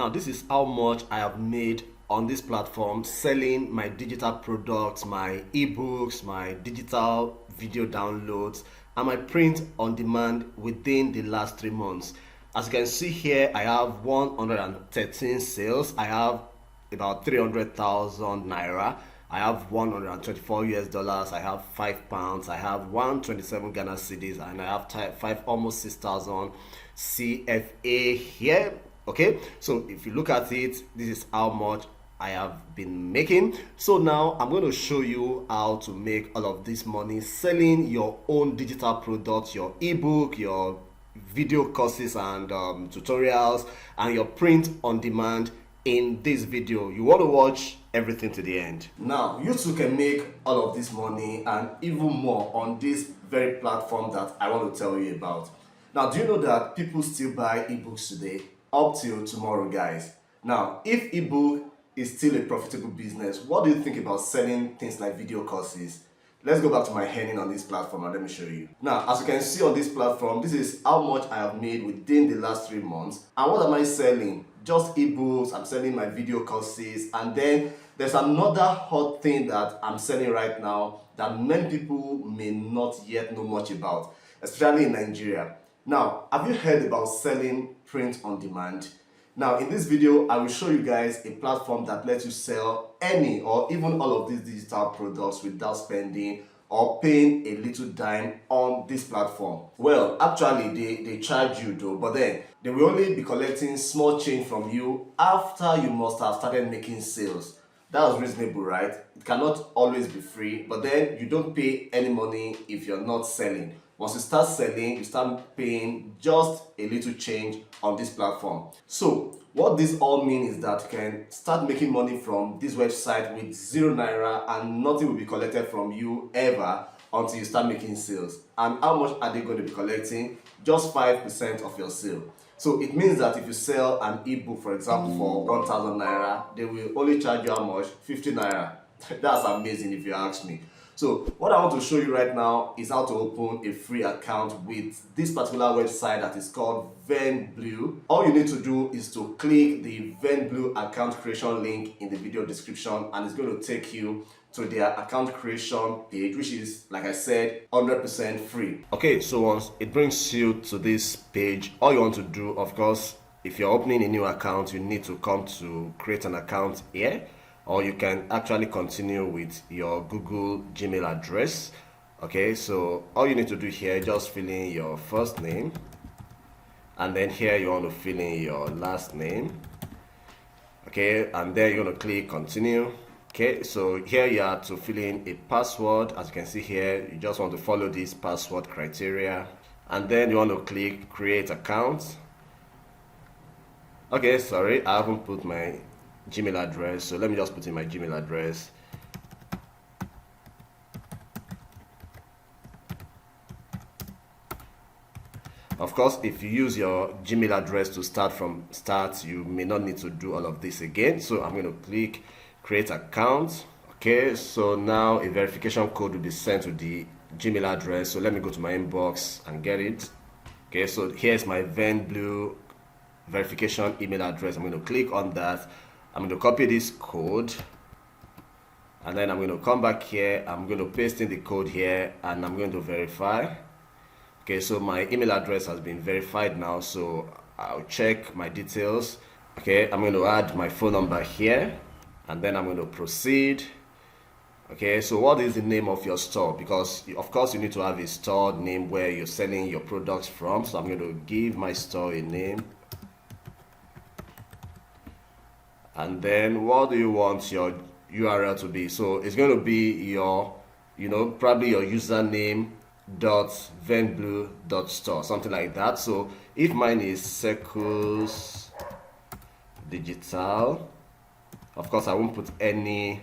Now this is how much I have made on this platform selling my digital products, my ebooks, my digital video downloads, and my print on demand within the last 3 months. As you can see here, I have 113 sales. I have about 300,000 naira. I have 124 US dollars. I have £5. I have 127 Ghana cedis, and I have almost 6,000 CFA here. Okay, so if you look at it, this is how much I have been making. So now I'm going to show you how to make all of this money selling your own digital products, your ebook, your video courses and tutorials, and your print on demand in this video. You want to watch everything to the end. Now you too can make all of this money and even more on this very platform that I want to tell you about. Now, do you know that people still buy ebooks today up till tomorrow, guys? Now, if ebook is still a profitable business, what do you think about selling things like video courses? Let's go back to my earning on this platform and let me show you. Now, as you can see on this platform, this is how much I have made within the last 3 months. And what am I selling? Just ebooks. I'm selling my video courses, and then there's another hot thing that I'm selling right now that many people may not yet know much about, especially in Nigeria. Now, have you heard about selling print on demand? Now, in this video, I will show you guys a platform that lets you sell any or even all of these digital products without spending or paying a little dime on this platform. Well, actually, they charge you though, but then they will only be collecting small change from you after you must have started making sales. That's reasonable, right? It cannot always be free, but then you don't pay any money if you're not selling. Once you start selling, you start paying just a little change on this platform. So what this all means is that you can start making money from this website with 0 naira and nothing will be collected from you ever until you start making sales. And how much are they going to be collecting? Just 5% of your sale. So it means that if you sell an ebook, for example, for 1,000 naira, they will only charge you how much? 50 naira. That's amazing if you ask me. So what I want to show you right now is how to open a free account with this particular website that is called VendBlue. All you need to do is to click the VendBlue account creation link in the video description, and it's going to take you to their account creation page, which is, like I said, 100% free. Okay, so once it brings you to this page, all you want to do, of course, if you're opening a new account, you need to come to create an account here, or you can actually continue with your Google Gmail address. Okay, so all you need to do here, just fill in your first name, and then here you want to fill in your last name. Okay, and then you're going to click continue. Okay, so here you are to fill in a password. As you can see here, you just want to follow this password criteria, and then you want to click create account. Okay, sorry, I haven't put my Gmail address, so let me just put in my Gmail address. Of course, if you use your Gmail address to start, you may not need to do all of this again. So I'm going to click create account. Okay, so now a verification code will be sent to the Gmail address. So let me go to my inbox and get it. Okay, so here's my VendBlue verification email address. I'm going to click on that. I'm going to copy this code, and then I'm going to come back here. I'm going to paste in the code here, and I'm going to verify. Okay, so my email address has been verified now, so I'll check my details. Okay, I'm going to add my phone number here, and then I'm going to proceed. Okay, so what is the name of your store? Because of course you need to have a store name where you're selling your products from. So I'm going to give my store a name. And then what do you want your URL to be? So it's going to be your, probably your username .vendblue.store, something like that. So if mine is Circles Digital, of course I won't put any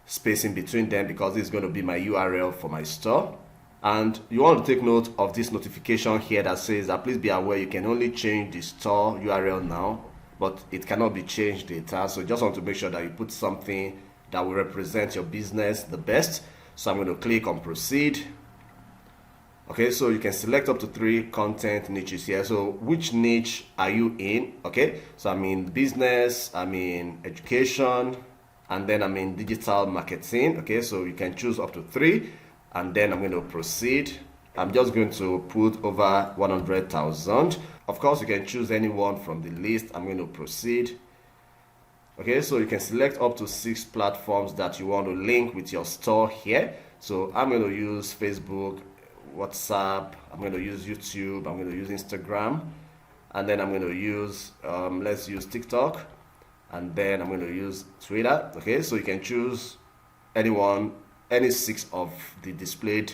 space in between them because this is going to be my URL for my store. And you want to take note of this notification here that says that please be aware you can only change the store URL now, but it cannot be changed later. So you just want to make sure that you put something that will represent your business the best. So I'm going to click on proceed. Okay, so you can select up to 3 content niches here. So which niche are you in? Okay, so I'm in business, I'm in education, and then I'm in digital marketing. Okay, so you can choose up to 3, and then I'm going to proceed. I'm just going to put over 100,000. Of course, you can choose any one from the list. I'm going to proceed. Okay, so you can select up to 6 platforms that you want to link with your store here. So I'm going to use Facebook, WhatsApp, I'm going to use YouTube, I'm going to use Instagram, and then I'm going to use let's use TikTok, and then I'm going to use Twitter. Okay, so you can choose any 6 of the displayed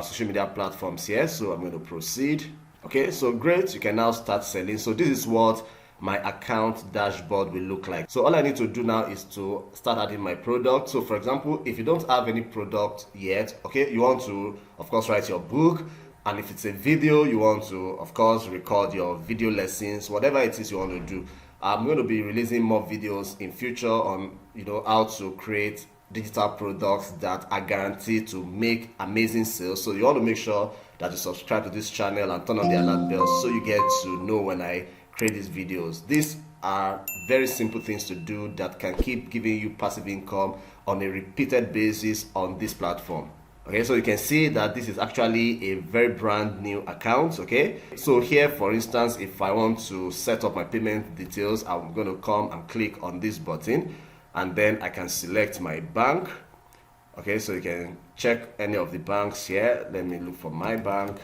social media platforms here. So I'm going to proceed. Okay, so great, you can now start selling. So this is what my account dashboard will look like. So all I need to do now is to start adding my product. So for example, if you don't have any product yet, okay, you want to of course write your book, and if it's a video, you want to of course record your video lessons, whatever it is you want to do. I'm going to be releasing more videos in future on how to create digital products that are guaranteed to make amazing sales. So you want to make sure that you subscribe to this channel and turn on the alert bell so you get to know when I create these videos. These are very simple things to do that can keep giving you passive income on a repeated basis on this platform. Okay, so you can see that this is actually a very brand new account. Okay, so here for instance, if I want to set up my payment details, I'm going to come and click on this button, and then I can select my bank. Okay, so you can check any of the banks here. Let me look for my bank.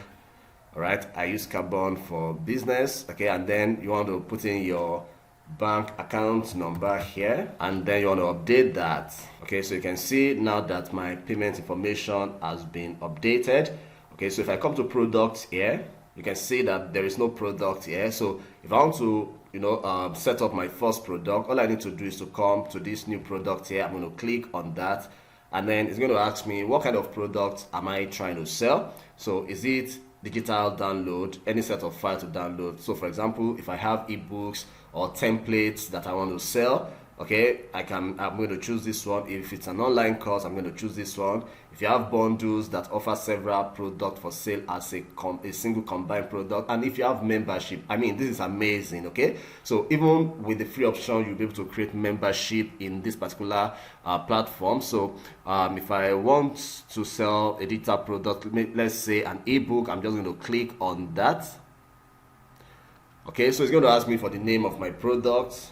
All right, I use Carbon for business. Okay, and then you want to put in your bank account number here, and then you want to update that. Okay, so you can see now that my payment information has been updated. Okay, so if I come to products here, you can see that there is no product here. So if I want to set up my first product, all I need to do is to come to this new product here. I'm going to click on that, and then it's going to ask me what kind of product am I trying to sell. So is it digital download, any set of file to download? So for example, if I have ebooks or templates that I want to sell, okay, I'm going to choose this one. If it's an online course, I'm going to choose this one. If you have bundles that offer several products for sale as a single combined product, and if you have membership, I mean, this is amazing. Okay, so even with the free option, you'll be able to create membership in this particular platform. So if I want to sell a digital product, let's say an ebook, I'm just going to click on that. Okay, so it's going to ask me for the name of my product.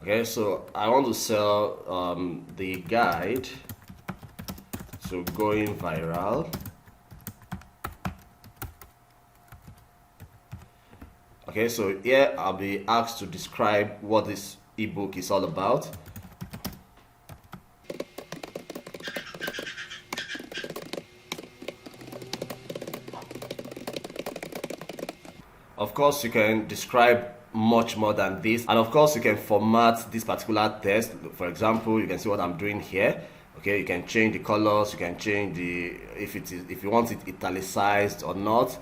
Okay, so I want to sell the guide to going viral. Okay, so here I'll be asked to describe what this ebook is all about. Of course, you can describe much more than this, and of course you can format this particular text. For example, you can see what I'm doing here. Okay, you can change the colors, you can change the if you want it italicized or not.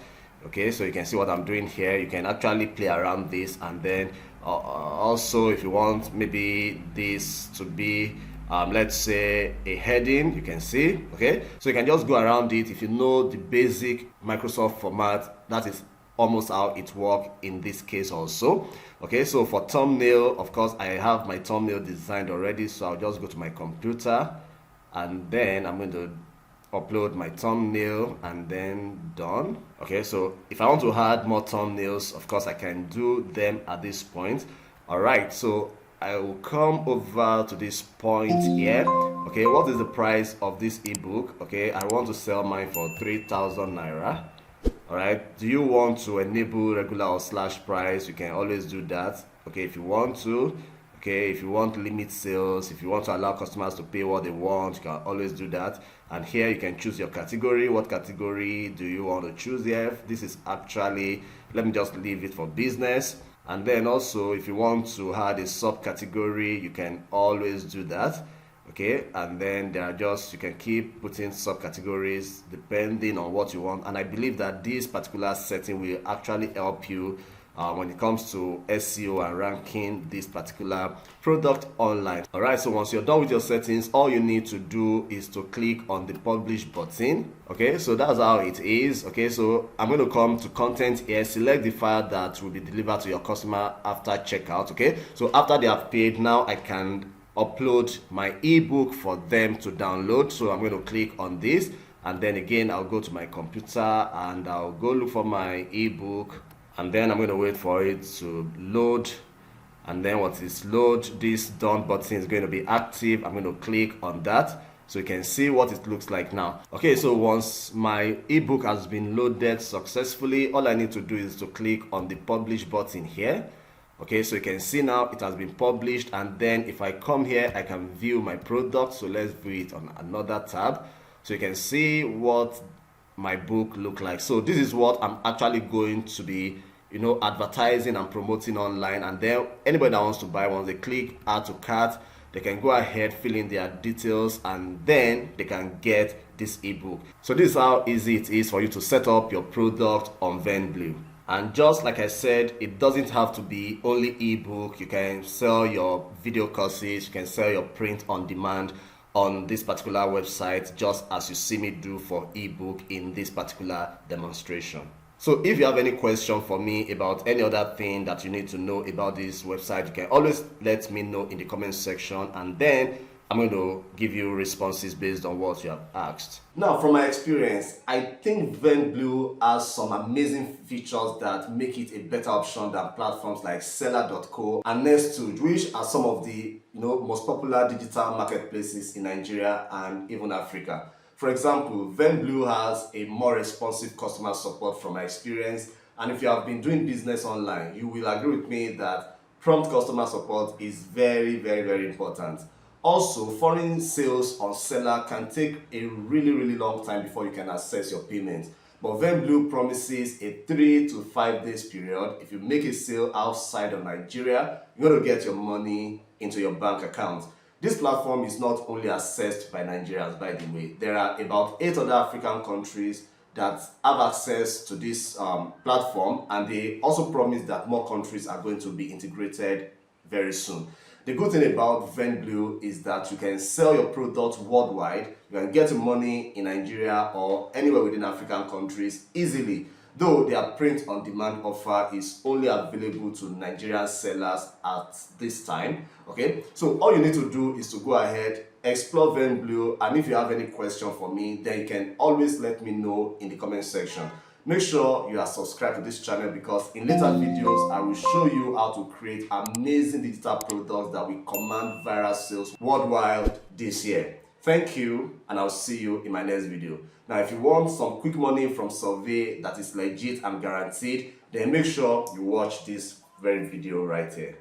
Okay, so you can see what I'm doing here. You can actually play around this, and then also if you want maybe this to be let's say a heading, you can see. Okay, so you can just go around it. If you know the basic Microsoft format, that is almost how it works in this case also. Okay, so for thumbnail, of course I have my thumbnail designed already, so I'll just go to my computer, and then I'm going to upload my thumbnail, and then done. Okay, so if I want to add more thumbnails, of course I can do them at this point. All right, so I will come over to this point here. Okay, what is the price of this ebook? Okay, I want to sell mine for 3,000 naira. All right, do you want to enable regular or slash price? You can always do that. Okay, if you want to. Okay, if you want limit sales, if you want to allow customers to pay what they want, you can always do that. And here you can choose your category. What category do you want to choose here? This is actually, let me just leave it for business. And then also, if you want to add a subcategory, you can always do that. Okay, and then there are just, you can keep putting subcategories depending on what you want. And I believe that this particular setting will actually help you when it comes to SEO and ranking this particular product online. All right, so once you're done with your settings, all you need to do is to click on the publish button. Okay, so that's how it is. Okay, so I'm going to come to content here, select the file that will be delivered to your customer after checkout. Okay, so after they have paid, now I can upload my ebook for them to download. So I'm going to click on this, and then again I'll go to my computer and I'll go look for my ebook, and then I'm going to wait for it to load. And then once it's load, this done button is going to be active. I'm going to click on that so you can see what it looks like now. Okay, so once my ebook has been loaded successfully, all I need to do is to click on the publish button here. Okay, so you can see now it has been published, and then if I come here I can view my product. So let's view it on another tab so you can see what my book look like. So this is what I'm actually going to be advertising and promoting online, and then anybody that wants to buy, once they click add to cart, they can go ahead, fill in their details, and then they can get this ebook. So this is how easy it is for you to set up your product on VendBlue. And just like I said, it doesn't have to be only ebook. You can sell your video courses, you can sell your print on demand on this particular website, just as you see me do for ebook in this particular demonstration. So if you have any question for me about any other thing that you need to know about this website, you can always let me know in the comment section, and then I'm going to give you responses based on what you have asked. Now, from my experience, I think VendBlue has some amazing features that make it a better option than platforms like seller.co and Nextwood, which are some of the most popular digital marketplaces in Nigeria and even Africa. For example, VendBlue has a more responsive customer support from my experience, and if you have been doing business online, you will agree with me that prompt customer support is very, very, very important. Also, foreign sales on seller can take a really, really long time before you can access your payment. But VendBlue promises a 3 to 5 days period. If you make a sale outside of Nigeria, you're going to get your money into your bank account. This platform is not only accessed by Nigerians, by the way. There are about 8 other African countries that have access to this platform, and they also promise that more countries are going to be integrated very soon. The good thing about VendBlue is that you can sell your product worldwide. You can get money in Nigeria or anywhere within African countries easily, though their print on demand offer is only available to Nigerian sellers at this time. Okay, so all you need to do is to go ahead, explore VendBlue, and if you have any question for me, then you can always let me know in the comment section. Make sure you are subscribed to this channel, because in later videos I will show you how to create amazing digital products that will command viral sales worldwide this year. Thank you, and I'll see you in my next video. Now, if you want some quick money from survey that is legit and guaranteed, then make sure you watch this very video right here.